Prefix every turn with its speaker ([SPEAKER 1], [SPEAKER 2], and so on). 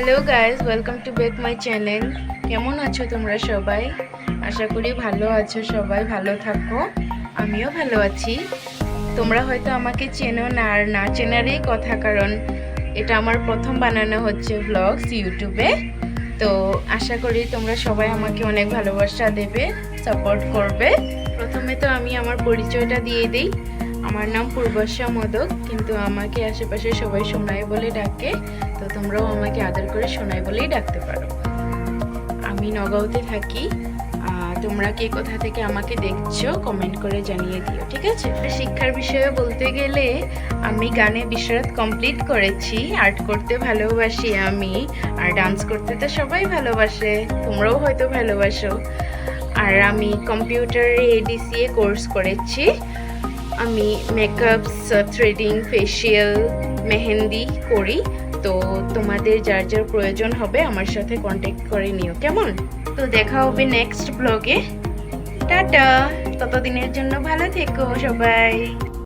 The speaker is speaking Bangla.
[SPEAKER 1] Hello guys, welcome to back my channel. কেমন আছো তোমরা সবাই? আশা করি ভালো আছো, সবাই ভালো থাকো। আমিও ভালো আছি। তোমরা হয়তো আমাকে চেনো না, আর না চেনারই কথা, কারণ এটা আমার প্রথম বানানো হচ্ছে ব্লগস ইউটিউবে। তো আশা করি তোমরা সবাই আমাকে অনেক ভালোবাসা দেবে, সাপোর্ট করবে। প্রথমে তো আমি আমার পরিচয়টা দিয়ে দিই। আমার নাম পূর্বাশা মোদক, কিন্তু আমাকে আশেপাশে সবাই সোনাই বলে ডাকে। তো তোমরাও আমাকে আদর করে সোনাই বলেই ডাকতে পারো। আমি নগাঁওতে থাকি। তোমরা কে কোথা থেকে আমাকে দেখছো কমেন্ট করে জানিয়ে দিও, ঠিক আছে? শিক্ষার বিষয়ে বলতে গেলে আমি গানে বিশারদ কমপ্লিট করেছি। আর্ট করতে ভালোবাসি আমি, আর ডান্স করতে তো সবাই ভালোবাসে, তোমরাও হয়তো ভালোবাসো। আর আমি কম্পিউটারে এডিসিএ কোর্স করেছি। আমি মেকআপস, থ্রেডিং, ফেশিয়াল, মেহেন্দি করি। তো তোমাদের যার যার প্রয়োজন হবে আমার সাথে কন্ট্যাক্ট করে নিও, কেমন? তো দেখা হবে নেক্সট ব্লগে। টাটা। ততদিনের জন্য ভালো থেকো সবাই।